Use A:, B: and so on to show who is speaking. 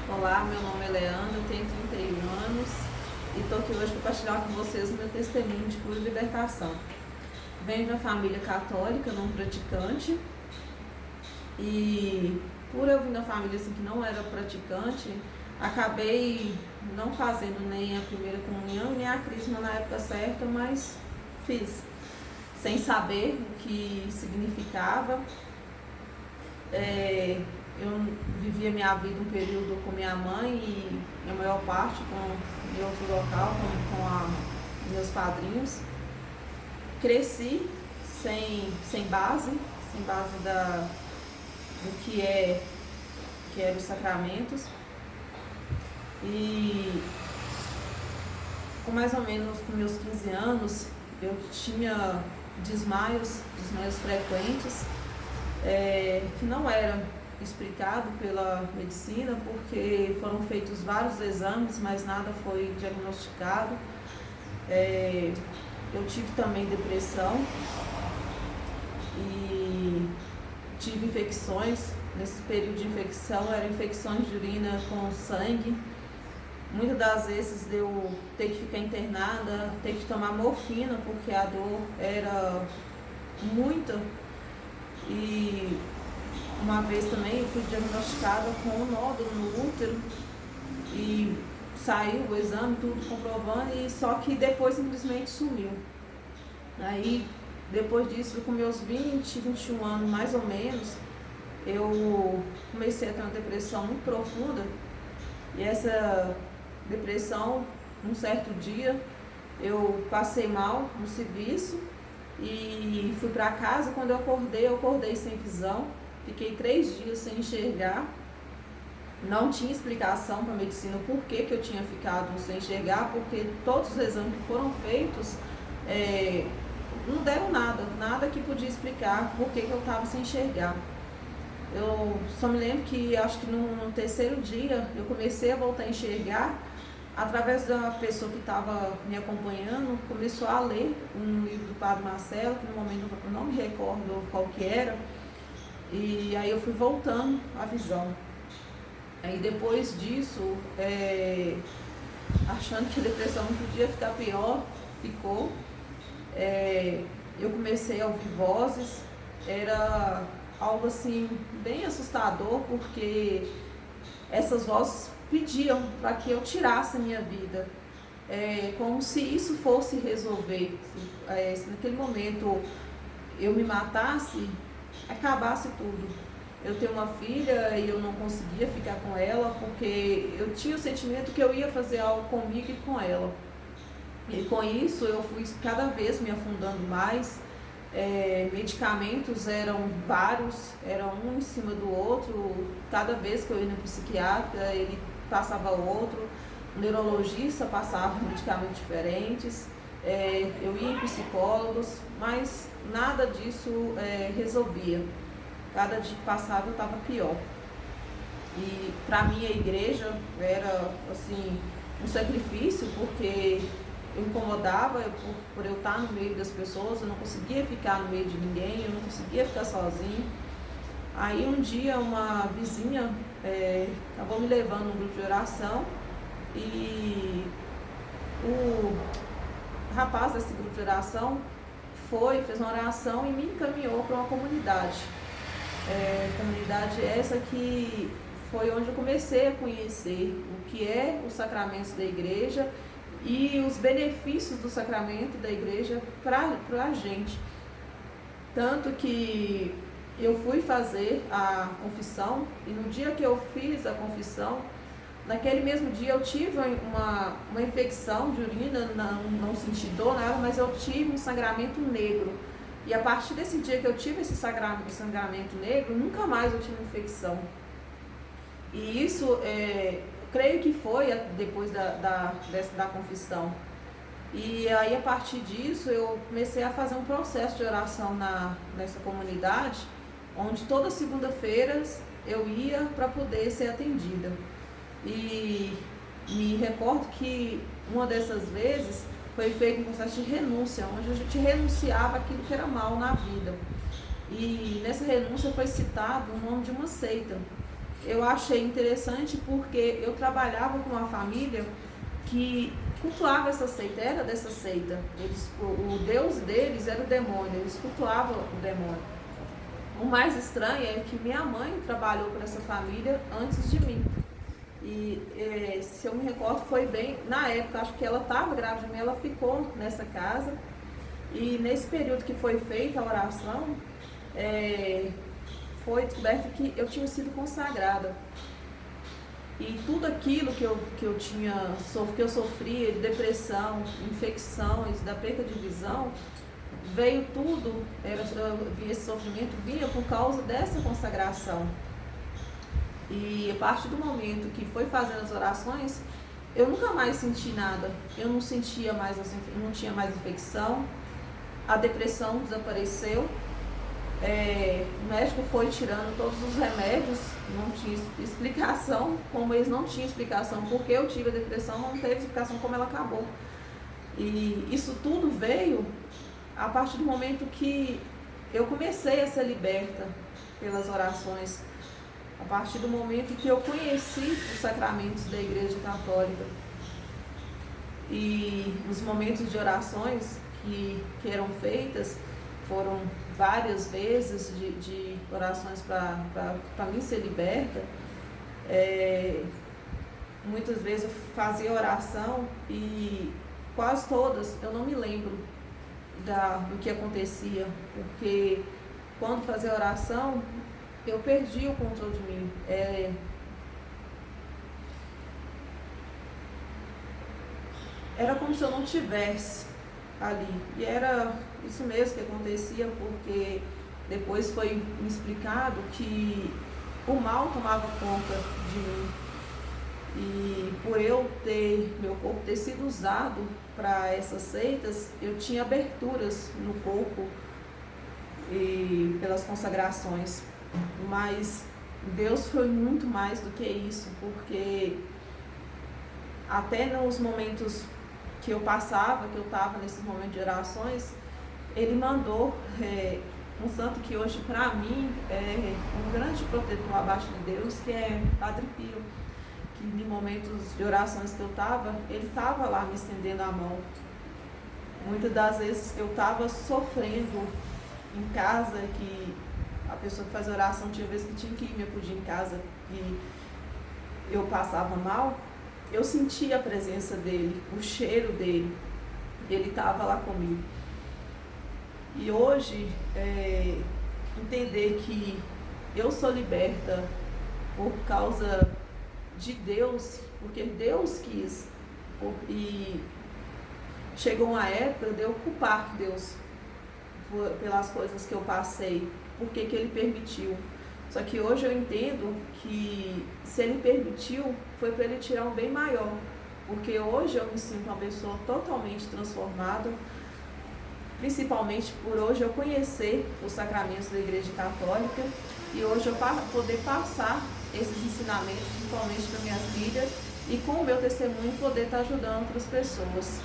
A: Olá, meu nome é Leandro, tenho 31 anos e estou aqui hoje para compartilhar com vocês o meu testemunho de cura e libertação. Venho de uma família católica, não praticante, e por eu vir de uma família assim, que não era praticante, acabei não fazendo nem a primeira comunhão nem a crisma na época certa, mas fiz, sem saber o que significava. Eu vivia minha vida um período com minha mãe e a maior parte em outro local, com meus padrinhos. Cresci sem base do que eram os sacramentos. E com mais ou menos com meus 15 anos, eu tinha desmaios frequentes, que não eram explicado pela medicina, porque foram feitos vários exames, mas nada foi diagnosticado. Eu tive também depressão e tive infecções. Nesse período de infecção, eram infecções de urina com sangue. Muitas das vezes eu ter que ficar internada, ter que tomar morfina, porque a dor era muita. E uma vez também eu fui diagnosticada com um nódulo no útero e saiu o exame, tudo comprovando, e só que depois simplesmente sumiu. Aí, depois disso, com meus 20, 21 anos mais ou menos, eu comecei a ter uma depressão muito profunda. E essa depressão, um certo dia, eu passei mal no serviço e fui para casa. Quando eu acordei sem visão. Fiquei 3 dias sem enxergar. Não tinha explicação para a medicina por que eu tinha ficado sem enxergar, porque todos os exames que foram feitos não deram nada que podia explicar por que eu estava sem enxergar. Eu só me lembro que acho que no terceiro dia eu comecei a voltar a enxergar através da pessoa que estava me acompanhando. Começou a ler um livro do Padre Marcelo, que no momento eu não me recordo qual que era. E aí eu fui voltando à visão. Aí depois disso, achando que a depressão não podia ficar pior, ficou. Eu comecei a ouvir vozes. Era algo assim bem assustador, porque essas vozes pediam para que eu tirasse a minha vida. Como se isso fosse resolver. Se naquele momento eu me matasse, acabasse tudo. Eu tenho uma filha e eu não conseguia ficar com ela, porque eu tinha o sentimento que eu ia fazer algo comigo e com ela. E com isso eu fui cada vez me afundando mais. Medicamentos eram vários, era um em cima do outro. Cada vez que eu ia no psiquiatra, ele passava outro. O neurologista passava medicamentos diferentes. Eu ia em psicólogos, mas nada disso resolvia. Cada dia que passava eu estava pior. E para mim a igreja era assim um sacrifício, porque eu incomodava por eu estar no meio das pessoas. Eu não conseguia ficar no meio de ninguém, eu não conseguia ficar sozinha. Aí um dia uma vizinha acabou me levando num grupo de oração, e o rapaz desse grupo de oração fez uma oração e me encaminhou para uma comunidade. Comunidade essa que foi onde eu comecei a conhecer o que é os sacramentos da igreja e os benefícios do sacramento da igreja para a gente. Tanto que eu fui fazer a confissão, e no dia que eu fiz a confissão, naquele mesmo dia eu tive uma infecção de urina, não senti dor nada, mas eu tive um sangramento negro. E a partir desse dia que eu tive esse sangramento negro, nunca mais eu tive infecção. E isso, creio que foi depois da confissão. E aí, a partir disso, eu comecei a fazer um processo de oração nessa comunidade, onde toda segunda-feira eu ia para poder ser atendida. E me recordo que uma dessas vezes foi feito um processo de renúncia, onde a gente renunciava aquilo que era mal na vida. E nessa renúncia foi citado o nome de uma seita. eu achei interessante porque eu trabalhava com uma família que cultuava essa seita, era dessa seita. O Deus deles era o demônio, eles cultuavam o demônio. O mais estranho é que minha mãe trabalhou para essa família antes de mim. E se eu me recordo, foi bem na época, acho que ela estava grávida de mim, ela ficou nessa casa. E nesse período que foi feita a oração, foi descoberto que eu tinha sido consagrada. E tudo aquilo que eu sofria, de depressão, infecções, da perda de visão, veio tudo, esse sofrimento vinha por causa dessa consagração. E a partir do momento que foi fazendo as orações, eu nunca mais senti nada. Eu não sentia mais, não tinha mais infecção, a depressão desapareceu. O médico foi tirando todos os remédios, não tinha explicação, como eles não tinham explicação porque eu tive a depressão, não teve explicação como ela acabou. E isso tudo veio a partir do momento que eu comecei a ser liberta pelas orações, a partir do momento que eu conheci os sacramentos da Igreja Católica. E os momentos de orações que eram feitas foram várias vezes de orações para mim ser liberta. Muitas vezes eu fazia oração e quase todas eu não me lembro do que acontecia, porque quando fazia oração eu perdi o controle de mim. Era como se eu não tivesse ali. E era isso mesmo que acontecia, porque depois foi me explicado que o mal tomava conta de mim. E por meu corpo ter sido usado para essas seitas, eu tinha aberturas no corpo e pelas consagrações. Mas Deus foi muito mais do que isso, porque até nos momentos que eu passava, que eu estava nesses momentos de orações, ele mandou um santo que hoje para mim é um grande protetor abaixo de Deus, que é Padre Pio, que em momentos de orações que eu estava, ele estava lá me estendendo a mão. Muitas das vezes que eu estava sofrendo em casa, que a pessoa que faz oração tinha vezes que tinha que ir me acudir em casa e eu passava mal, eu sentia a presença dele, o cheiro dele, ele estava lá comigo. E hoje, entender que eu sou liberta por causa de Deus, porque Deus quis, e chegou uma época de eu culpar Deus pelas coisas que eu passei, porque que ele permitiu. Só que hoje eu entendo que se ele permitiu, foi para ele tirar um bem maior, porque hoje eu me sinto uma pessoa totalmente transformada, principalmente por hoje eu conhecer os sacramentos da Igreja Católica e hoje eu poder passar esses ensinamentos, principalmente para minha filha, e com o meu testemunho poder estar ajudando outras pessoas.